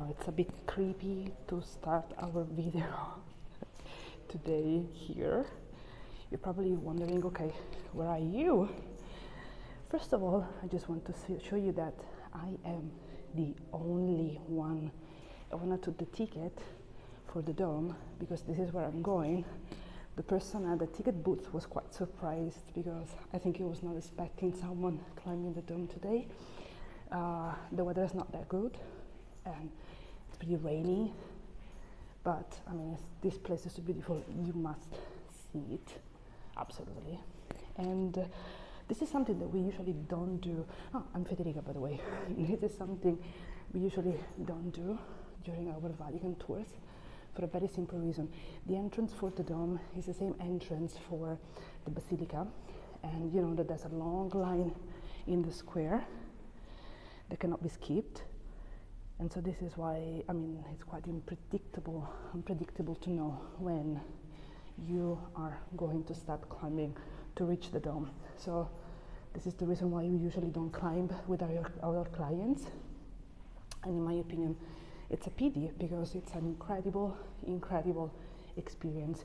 know it's a bit creepy to start our video today here. You're probably wondering, okay, where are you? First of all, I just want to show you that I am the only one. When I took the ticket for the dome, because this is where I'm going, the person at the ticket booth was quite surprised because I think he was not expecting someone climbing the dome today. The weather is not that good and it's pretty rainy, but I mean, this place is so beautiful, you must see it, absolutely. And this is something that we usually don't do. Oh, I'm Federica, by the way. This is something we usually don't do during our Vatican tours for a very simple reason. The entrance for the dome is the same entrance for the Basilica, and you know that there's a long line in the square that cannot be skipped. And so this is why, I mean, it's quite unpredictable to know when you are going to start climbing to reach the dome. So this is the reason why we usually don't climb with our clients. And in my opinion, it's a pity because it's an incredible experience.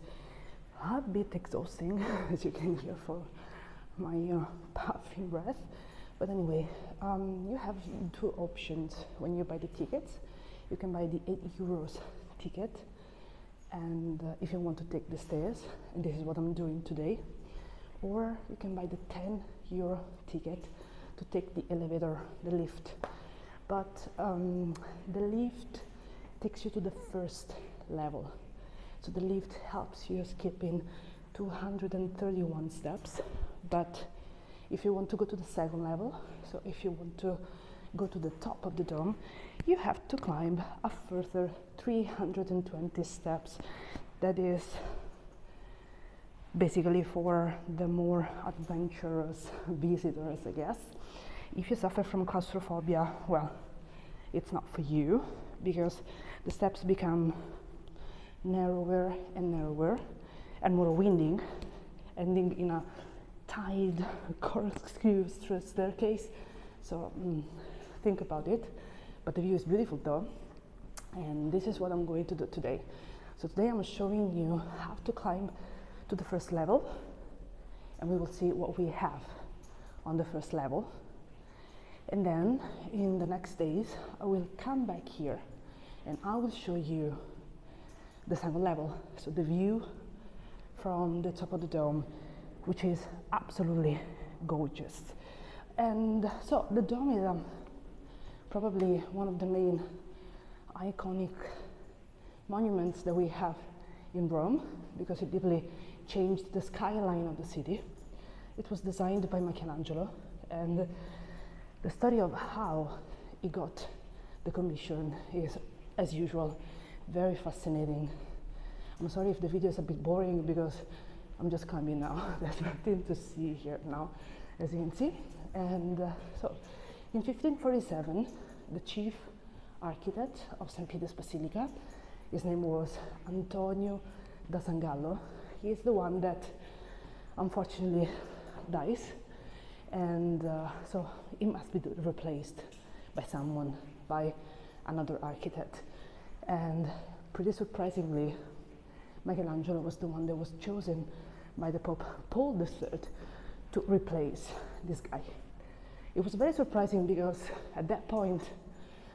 A bit exhausting, as you can hear for my puffing breath. But anyway, you have two options when you buy the tickets. You can buy the €8 ticket, and if you want to take the stairs, and this is what I'm doing today, or you can buy the €10 ticket to take the elevator, the lift. But the lift takes you to the first level. So the lift helps you skipping 231 steps, but if you want to go to the second level, so if you want to go to the top of the dome, you have to climb a further 320 steps. That is basically for the more adventurous visitors, I guess. If you suffer from claustrophobia, well, it's not for you, because the steps become narrower and narrower and more winding, ending in a tied corkscrew staircase. So think about it. But the view is beautiful though, and this is what I'm going to do today. So today I'm showing you how to climb to the first level, and we will see what we have on the first level. And then in the next days I will come back here and I will show you the second level, so the view from the top of the dome, which is absolutely gorgeous. And so the dome is probably one of the main iconic monuments that we have in Rome, because it deeply changed the skyline of the city. It was designed by Michelangelo, and the story of how he got the commission is, as usual, very fascinating. I'm sorry if the video is a bit boring because I'm just climbing now. There's nothing to see here now, as you can see. And so in 1547, the chief architect of St. Peter's Basilica, his name was Antonio da Sangallo. He is the one that unfortunately dies, and so it must be replaced by someone, by another architect. And pretty surprisingly, Michelangelo was the one that was chosen by the Pope Paul III to replace this guy. It was very surprising because at that point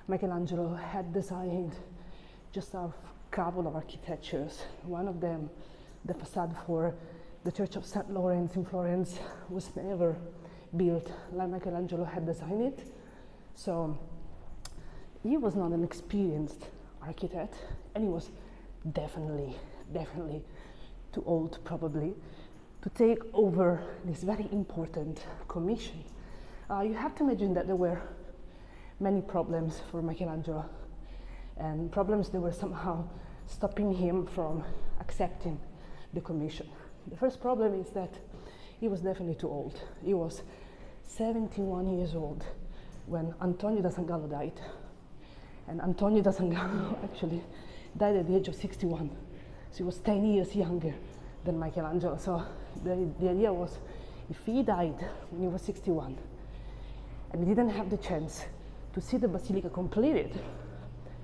Michelangelo had designed just a couple of architectures. One of them, the facade for the Church of St. Lawrence in Florence, was never built like Michelangelo had designed it. So he was not an experienced architect, and he was definitely too old probably to take over this very important commission. You have to imagine that there were many problems for Michelangelo, and problems that were somehow stopping him from accepting the commission. The first problem is that he was definitely too old. He was 71 years old when Antonio da Sangallo died, and Antonio da Sangallo actually died at the age of 61. So he was 10 years younger than Michelangelo. So the idea was, if he died when he was 61 and he didn't have the chance to see the Basilica completed,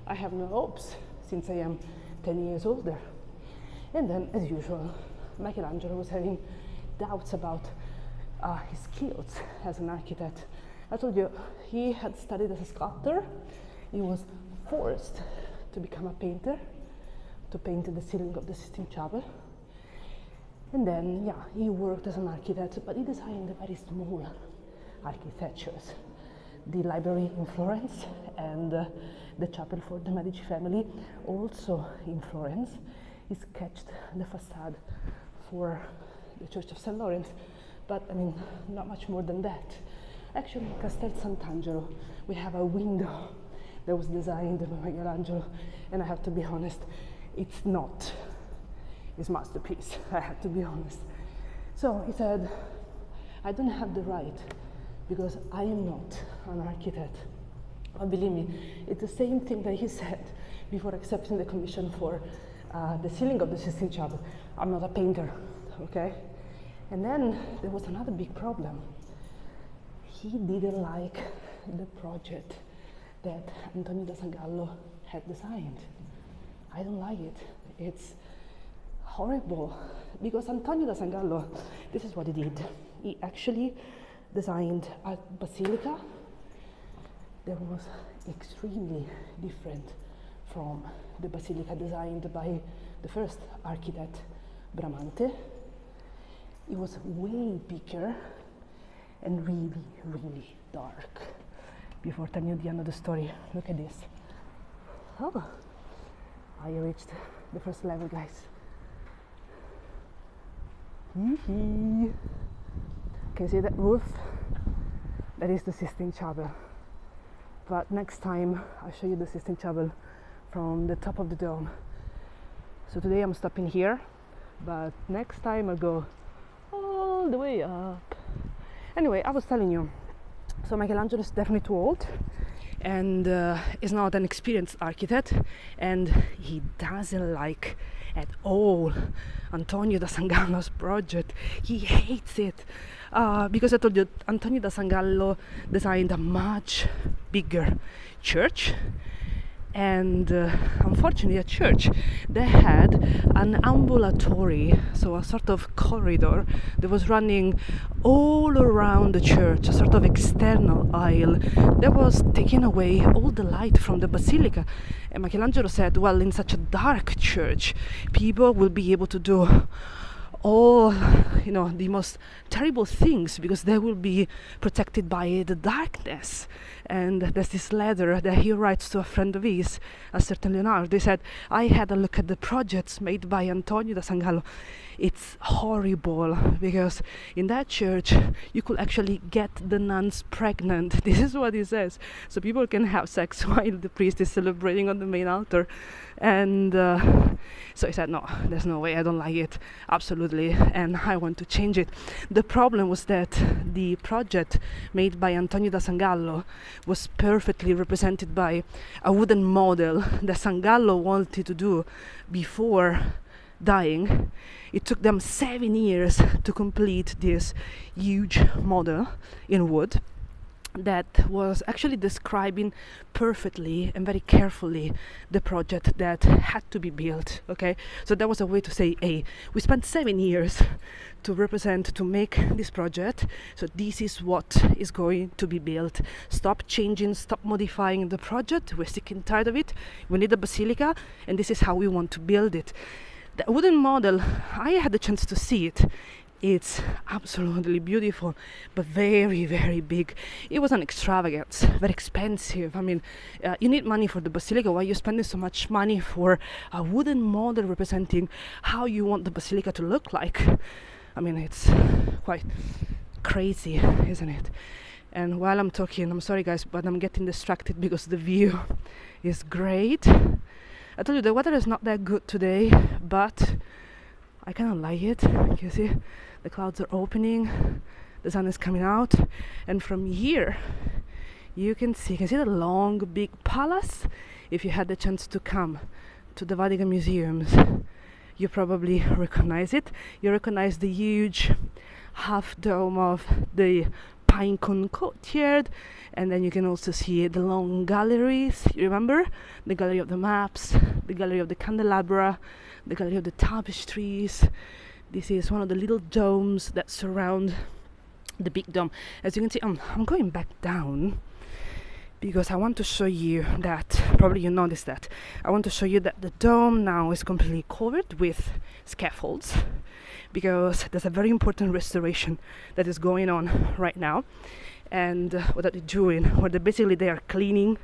I have no hopes since I am 10 years older. And then, as usual, Michelangelo was having doubts about his skills as an architect. I told you, he had studied as a sculptor. He was forced to become a painter, to paint the ceiling of the Sistine Chapel. And then, yeah, he worked as an architect, but he designed very small architectures. The library in Florence and the chapel for the Medici family, also in Florence. He sketched the facade for the Church of St. Lawrence, but I mean, not much more than that. Actually, in Castel Sant'Angelo, we have a window that was designed by Michelangelo, and I have to be honest, it's not his masterpiece, I have to be honest. So he said, I don't have the right, because I am not an architect. And believe me, it's the same thing that he said before accepting the commission for the ceiling of the Sistine Chapel. I'm not a painter, okay? And then there was another big problem. He didn't like the project that Antonio da Sangallo had designed. I don't like it. It's horrible, because Antonio da Sangallo, this is what he did. He actually designed a basilica that was extremely different from the basilica designed by the first architect, Bramante. It was way bigger and really, really dark. Before telling you the end of the story, look at this. Oh, I reached the first level, guys. Can you see that roof? That is the Sistine Chapel. But next time I'll show you the Sistine Chapel from the top of the dome. So today I'm stopping here, but next time I'll go all the way up. Anyway, I was telling you, so Michelangelo is definitely too old and is not an experienced architect, and he doesn't like at all Antonio da Sangallo's project. He hates it because I told you Antonio da Sangallo designed a much bigger church, and unfortunately a church that had an ambulatory, so a sort of corridor that was running all around the church, a sort of external aisle that was taking away all the light from the basilica. And Michelangelo said, well, in such a dark church, people will be able to do all, you know, the most terrible things because they will be protected by the darkness. And there's this letter that he writes to a friend of his, a certain Leonardo. He said, I had a look at the projects made by Antonio da Sangallo. It's horrible because in that church you could actually get the nuns pregnant. This is what he says. So people can have sex while the priest is celebrating on the main altar. And so he said, no, there's no way, I don't like it, absolutely, and I want to change it. The problem was that the project made by Antonio da Sangallo was perfectly represented by a wooden model that Sangallo wanted to do before dying. It took them 7 years to complete this huge model in wood that was actually describing perfectly and very carefully the project that had to be built. Okay, so that was a way to say, hey, we spent 7 years to make this project, so this is what is going to be built. Stop changing, stop modifying the project, we're sick and tired of it, we need a basilica, and this is how we want to build it. The wooden model, I had the chance to see it. It's absolutely beautiful, but very, very big. It was an extravagance, very expensive. I mean, you need money for the basilica. Why are you spending so much money for a wooden model representing how you want the basilica to look like? I mean, it's quite crazy, isn't it? And while I'm talking, I'm sorry guys, but I'm getting distracted because the view is great. I told you the weather is not that good today, but I kind of like it. You see, the clouds are opening, the sun is coming out, and from here you can see the long big palace. If you had the chance to come to the Vatican museums, you probably recognize it. You recognize the huge half dome of the pinecone courtyard, and then you can also see the long galleries. You remember the gallery of the maps, the gallery of the candelabra, the gallery of the tapestries. This is one of the little domes that surround the big dome. As you can see, I'm going back down because I want to show you that, probably you noticed that, I want to show you that the dome now is completely covered with scaffolds, because there's a very important restoration that is going on right now. And what are they doing? Well, they are cleaning,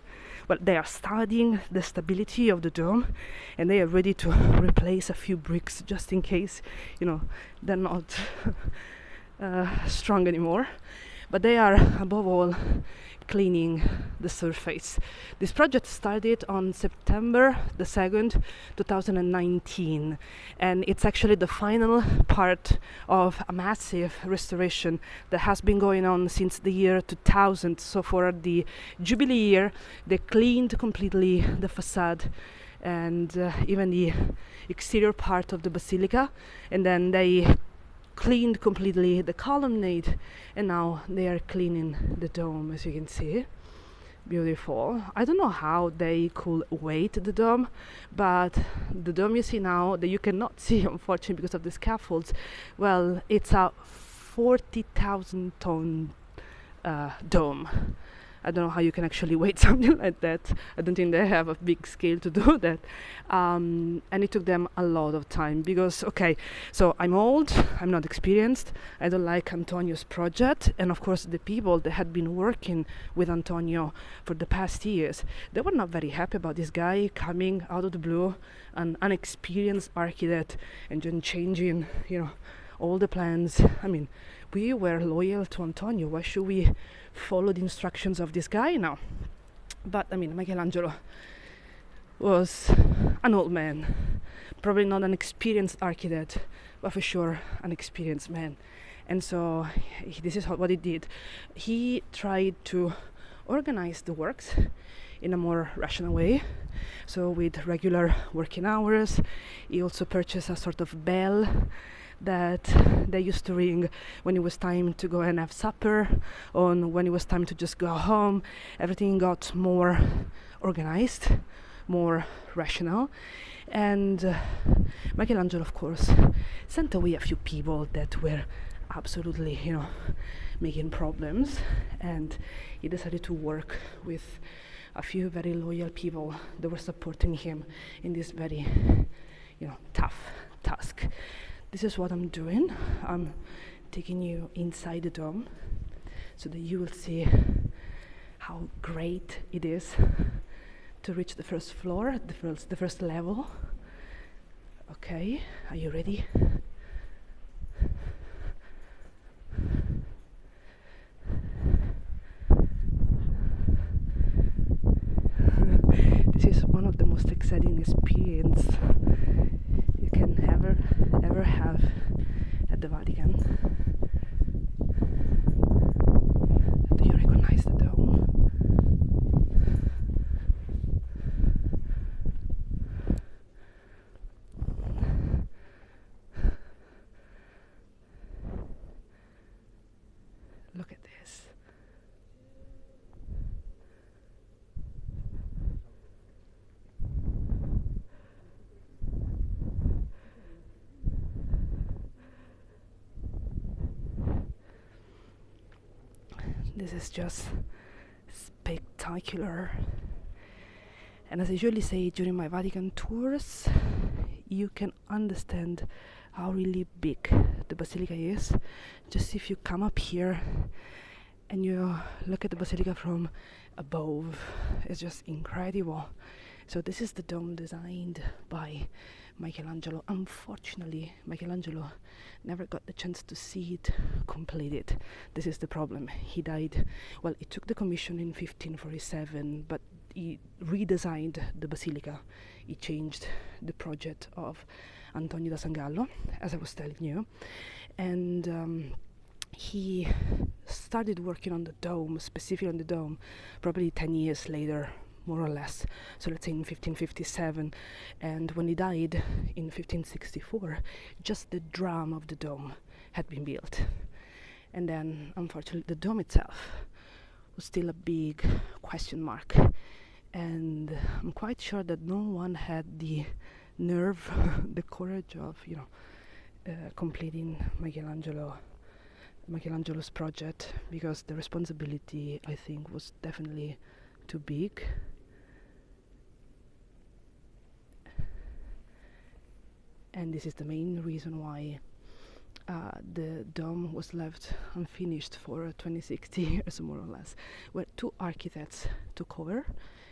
well, they are studying the stability of the dome, and they are ready to replace a few bricks just in case, they're not strong anymore. But they are, above all, cleaning the surface. This project started on September the 2nd, 2019, and it's actually the final part of a massive restoration that has been going on since the year 2000. So for the Jubilee year, they cleaned completely the facade and even the exterior part of the Basilica, and then they cleaned completely the colonnade, and now they are cleaning the dome, as you can see. Beautiful. I don't know how they could weight the dome, but the dome you see now, that you cannot see unfortunately because of the scaffolds, well, it's a 40,000 ton dome. I don't know how you can actually weight something like that. I don't think they have a big scale to do that. And it took them a lot of time because, okay, so I'm old, I'm not experienced, I don't like Antonio's project. And of course, the people that had been working with Antonio for the past years, they were not very happy about this guy coming out of the blue, an unexperienced architect, and then changing, all the plans. I mean, we were loyal to Antonio. Why should we follow the instructions of this guy now? But I mean, Michelangelo was an old man, probably not an experienced architect, but for sure an experienced man. And so this is what he did. He tried to organize the works in a more rational way, so with regular working hours. He also purchased a sort of bell that they used to ring when it was time to go and have supper, or when it was time to just go home. Everything got more organized, more rational. And Michelangelo, of course, sent away a few people that were absolutely, making problems, and he decided to work with a few very loyal people that were supporting him in this very, tough task. This is what I'm doing. I'm taking you inside the dome so that you will see how great it is to reach the first floor, the first level. Okay, are you ready? This is one of the most exciting experiences you can ever have at the Vatican. Do you recognize the dome? Look at this. This is just spectacular. And as I usually say during my Vatican tours, you can understand how really big the Basilica is just if you come up here and you look at the Basilica from above. It's just incredible. So this is the dome designed by Michelangelo. Unfortunately, Michelangelo never got the chance to see it completed. This is the problem. He died, well, he took the commission in 1547, but he redesigned the Basilica. He changed the project of Antonio da San Gallo, as I was telling you. And he started working on the dome, specifically on the dome, probably 10 years later, more or less. So let's say in 1557. And when he died in 1564, just the drum of the dome had been built. And then, unfortunately, the dome itself was still a big question mark. And I'm quite sure that no one had the nerve, the courage of, completing Michelangelo's project, because the responsibility, I think, was definitely too big. And this is the main reason why the dome was left unfinished for 26 years, more or less. Where two architects took over.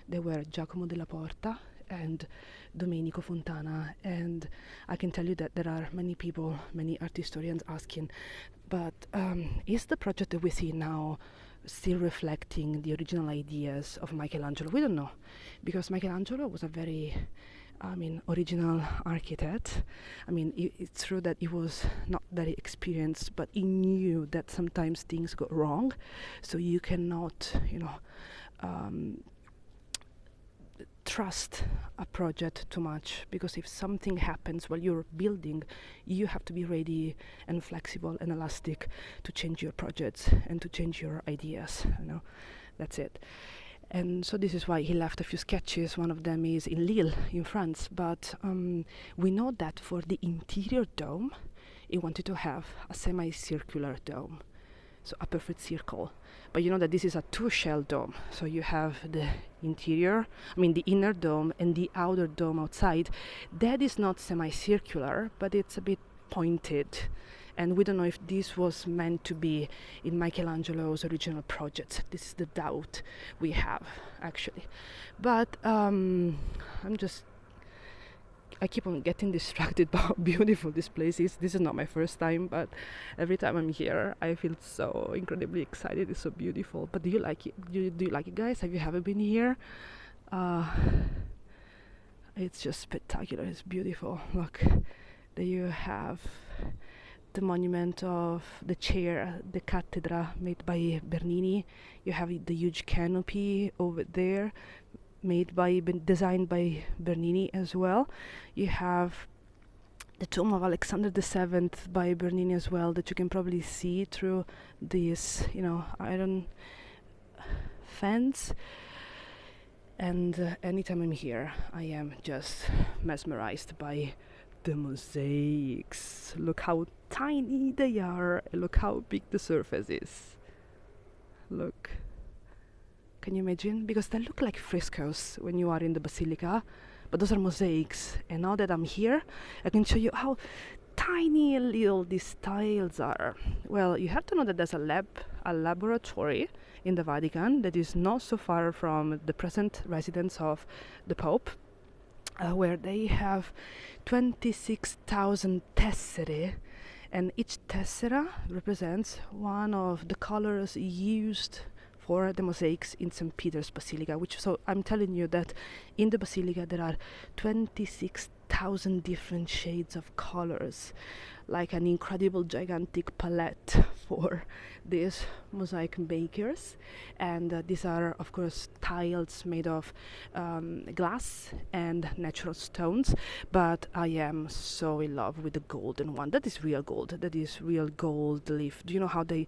They were Giacomo della Porta and Domenico Fontana. And I can tell you that there are many people, many art historians asking, but is the project that we see now still reflecting the original ideas of Michelangelo? We don't know, because Michelangelo was a very original architect. It's true that he was not very experienced, but he knew that sometimes things go wrong, so you cannot, trust a project too much, because if something happens while you're building, you have to be ready and flexible and elastic to change your projects and to change your ideas. That's it. And so this is why he left a few sketches. One of them is in Lille, in France. But we know that for the interior dome, he wanted to have a semicircular dome, so a perfect circle. But you know that this is a two-shell dome. So you have the the inner dome and the outer dome outside. That is not semicircular, but it's a bit pointed. And we don't know if this was meant to be in Michelangelo's original project. This is the doubt we have, actually. But I keep on getting distracted by how beautiful this place is. This is not my first time, but every time I'm here, I feel so incredibly excited. It's so beautiful. But do you like it? Do you like it, guys? Have you ever been here? It's just spectacular. It's beautiful. Look, there you have the monument of the chair, the cathedra made by Bernini. You have the huge canopy over there, designed by Bernini as well. You have the tomb of Alexander VII by Bernini as well, that you can probably see through this, iron fence. And anytime I'm here, I am just mesmerized by the mosaics. Look how tiny they are, and look how big the surface is. Look. Can you imagine? Because they look like frescoes when you are in the Basilica, but those are mosaics. And now that I'm here, I can show you how tiny little these tiles are. Well, you have to know that there's a laboratory in the Vatican that is not so far from the present residence of the Pope, where they have 26,000 tesserae, and each tessera represents one of the colors used for the mosaics in St. Peter's Basilica. So I'm telling you that in the Basilica there are 26,000 different shades of colors, like an incredible gigantic palette for these mosaic makers. And these are, of course, tiles made of glass and natural stones, but I am so in love with the golden one. That is real gold. That is real gold leaf. Do you know how they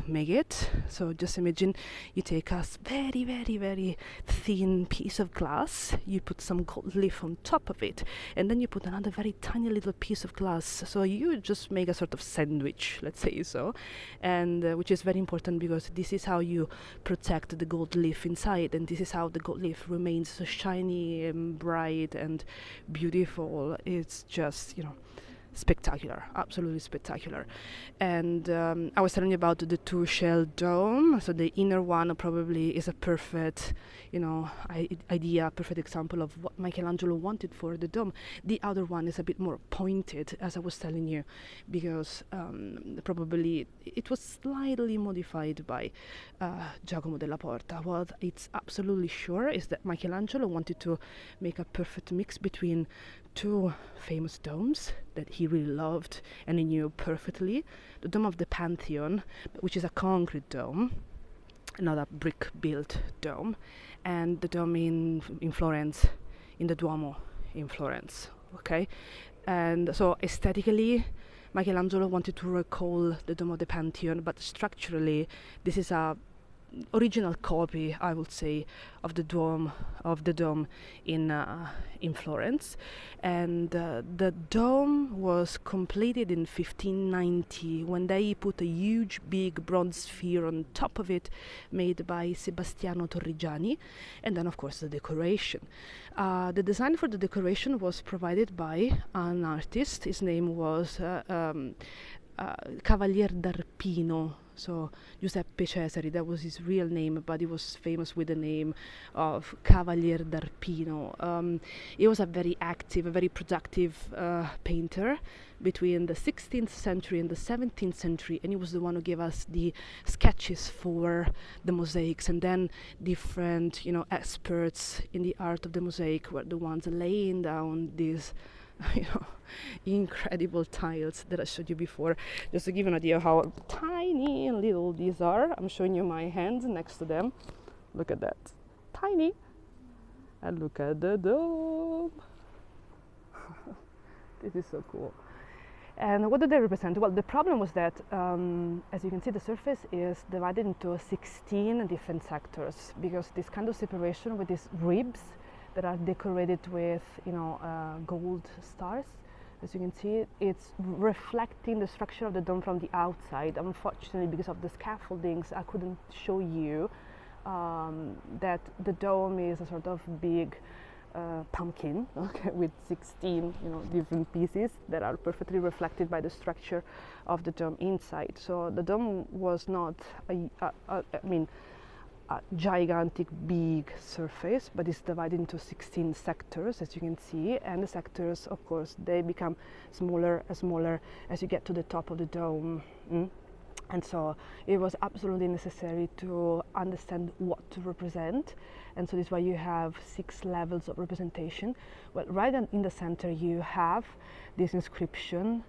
make it? So just imagine you take a very, very, very thin piece of glass, you put some gold leaf on top of it, and then you put another very tiny little piece of glass. So you just make a sort of sandwich, let's say so, and which is very important, because this is how you protect the gold leaf inside, and this is how the gold leaf remains so shiny and bright and beautiful. It's just, spectacular, absolutely spectacular. And I was telling you about the two-shell dome. So the inner one probably is a perfect, idea, perfect example of what Michelangelo wanted for the dome. The other one is a bit more pointed, as I was telling you, because probably it was slightly modified by Giacomo della Porta. What it's absolutely sure is that Michelangelo wanted to make a perfect mix between two famous domes that he really loved and he knew perfectly. The Dome of the Pantheon, which is a concrete dome, not a brick-built dome, and the dome in Florence, in the Duomo in Florence, okay? And so aesthetically, Michelangelo wanted to recall the Dome of the Pantheon, but structurally this is a original copy, I would say, of the dome in Florence, and the dome was completed in 1590 when they put a huge big bronze sphere on top of it, made by Sebastiano Torrigiani, and then of course the decoration. The design for the decoration was provided by an artist. His name was Cavalier d'Arpino, so Giuseppe Cesari, that was his real name, but he was famous with the name of Cavalier d'Arpino. He was a very active, a very productive painter between the 16th century and the 17th century, and he was the one who gave us the sketches for the mosaics, and then different, experts in the art of the mosaic were the ones laying down these incredible tiles that I showed you before. Just to give you an idea how tiny and little these are, I'm showing you my hands next to them. Look at that, tiny, and look at the dome. This is so cool. And what do they represent? Well, the problem was that, as you can see, the surface is divided into 16 different sectors, because this kind of separation with these ribs that are decorated with, gold stars. As you can see, it's reflecting the structure of the dome from the outside. Unfortunately, because of the scaffoldings, I couldn't show you that the dome is a sort of big pumpkin, okay, with 16, different pieces that are perfectly reflected by the structure of the dome inside. So the dome was not a gigantic big surface, but it's divided into 16 sectors, as you can see, and the sectors, of course, they become smaller and smaller as you get to the top of the dome. And so it was absolutely necessary to understand what to represent, and so this is why you have 6 levels of representation. Well, right in the center you have this inscription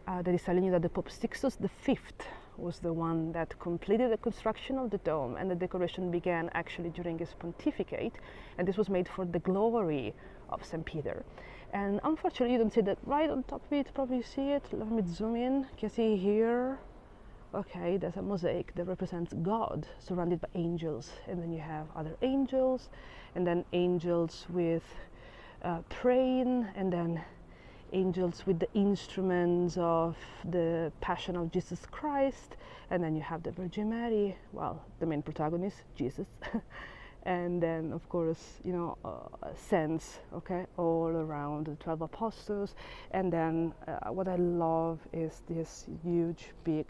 that is telling you that the Pope Sixtus V was the one that completed the construction of the dome, and the decoration began actually during his pontificate, and this was made for the glory of St. Peter. And unfortunately you don't see that right on top of it. Probably you see it. Let me zoom in. You can see here, okay, there's a mosaic that represents God surrounded by angels, and then you have other angels, and then angels with praying, and then angels with the instruments of the Passion of Jesus Christ, and then you have the Virgin Mary, well, the main protagonist, Jesus, and then of course, saints, okay, all around, the 12 apostles, and then what I love is this huge, big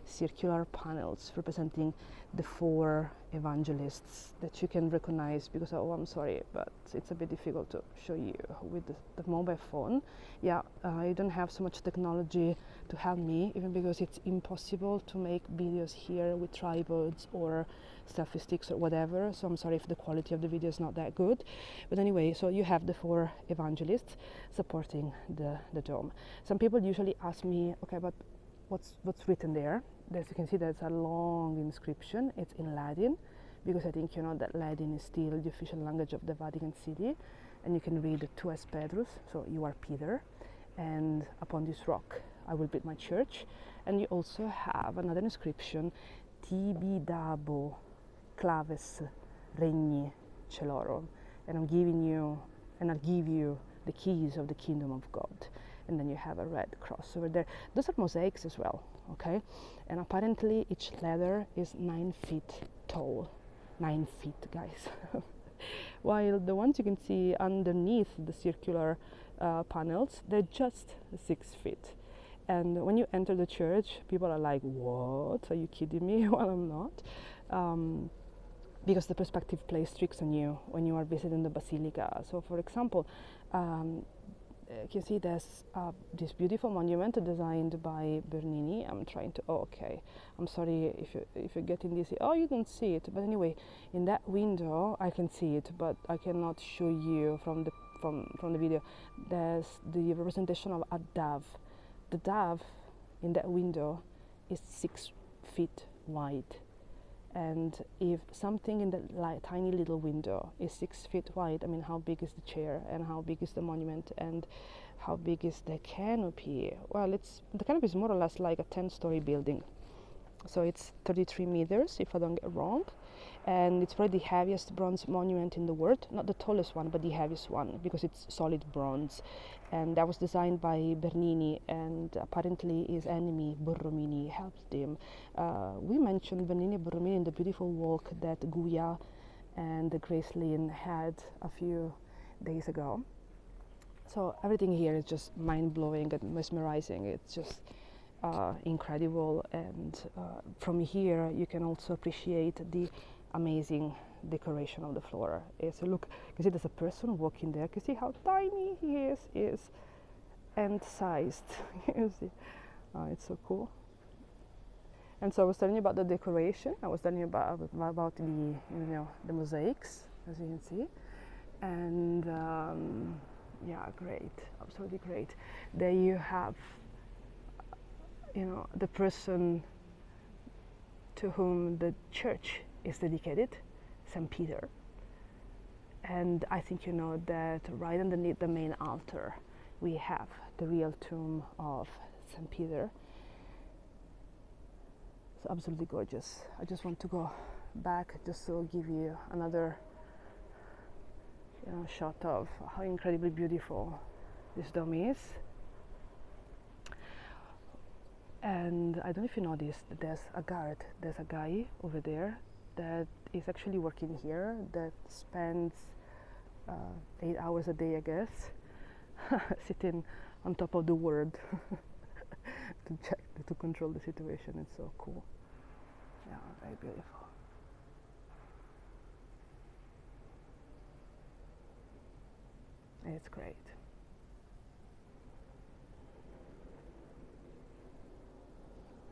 circular panels representing the 4 evangelists that you can recognize, because I'm sorry, but it's a bit difficult to show you with the mobile phone. Yeah, I don't have so much technology to help me, even because it's impossible to make videos here with tripods or selfie sticks or whatever, so I'm sorry if the quality of the video is not that good. But anyway, so you have the 4 evangelists supporting the dome. Some people usually ask me, okay, but what's written there? As you can see, there's a long inscription. It's in Latin, because I think that Latin is still the official language of the Vatican City, and you can read Tu es Petrus, so you are Peter, and upon this rock I will build my church. And you also have another inscription, Tibi dabo claves regni celorum, and I'll give you the keys of the kingdom of God. And then you have a red cross over there. Those are mosaics as well, okay? And apparently each letter is 9 feet tall. 9 feet, guys. While the ones you can see underneath the circular panels, they're just 6 feet. And when you enter the church, people are like, what? Are you kidding me? Well, I'm not. Because the perspective plays tricks on you when you are visiting the Basilica. So for example, you can see there's this beautiful monument designed by Bernini. I'm trying to, okay, I'm sorry if you're getting this, oh, you don't see it, but anyway, in that window I can see it, but I cannot show you from the video. There's the representation of a dove. The dove in that window is 6 feet wide, And if something in the tiny little window is 6 feet wide, I mean, how big is the chair, and how big is the monument, and how big is the canopy? Well, the canopy is more or less like a 10-story building. So it's 33 meters, if I don't get wrong. And it's probably the heaviest bronze monument in the world. Not the tallest one, but the heaviest one, because it's solid bronze. And that was designed by Bernini, and apparently his enemy Borromini helped him. We mentioned Bernini and Borromini in the beautiful walk that Guya and Grace Lynn had a few days ago. So everything here is just mind-blowing and mesmerizing. It's just incredible, and from here you can also appreciate the amazing decoration of the floor. So look, you can see there's a person walking there. You can see how tiny he is and sized. You see, it's so cool. And so I was telling you about the decoration. I was telling you about the mosaics, as you can see, and yeah, great, absolutely great. There you have, the person to whom the church is dedicated, St. Peter. And I think you know that right underneath the main altar we have the real tomb of St. Peter. It's absolutely gorgeous. I just want to go back just to give you another shot of how incredibly beautiful this dome is. And I don't know if you noticed, there's a guy over there that is actually working here, that spends 8 hours a day, I guess, sitting on top of the word to control the situation. It's so cool. Yeah, very beautiful. It's great.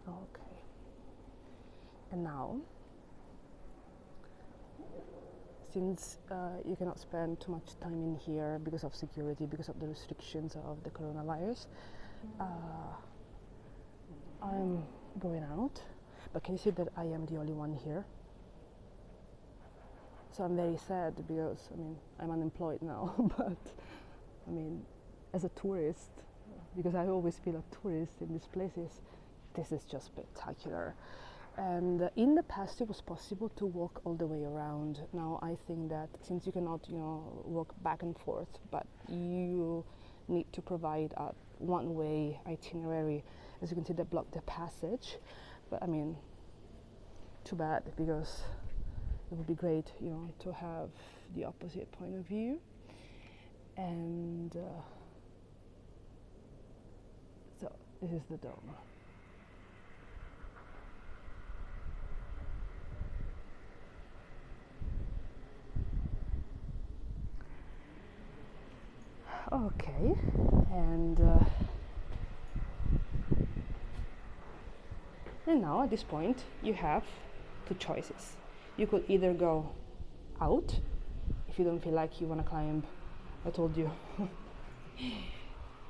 Okay. And now, since you cannot spend too much time in here because of security, because of the restrictions of the coronavirus, I'm going out. But can you see that I am the only one here? So I'm very sad because, I'm unemployed now, but, as a tourist, because I always feel a tourist in these places, this is just spectacular. And in the past it was possible to walk all the way around. Now I think that since you cannot, walk back and forth, but you need to provide a one-way itinerary, as you can see, that block the passage. But too bad, because it would be great, to have the opposite point of view. And so this is the dome. Okay, and now at this point you have two choices. You could either go out if you don't feel like you want to climb, I told you,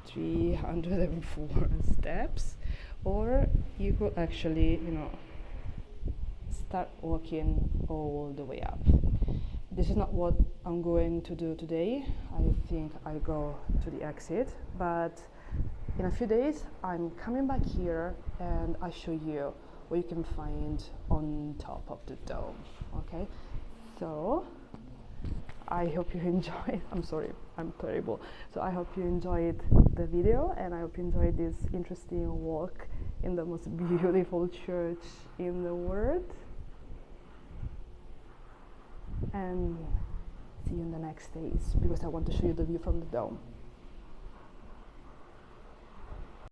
304 steps, or you could actually, start walking all the way up. This is not what I'm going to do today. I think I go to the exit, but in a few days I'm coming back here and I show you what you can find on top of the dome. Okay, so I hope you enjoyed. I'm sorry, I'm terrible. So I hope you enjoyed the video, and I hope you enjoyed this interesting walk in the most beautiful church in the world. And see you in the next days, because I want to show you the view from the dome.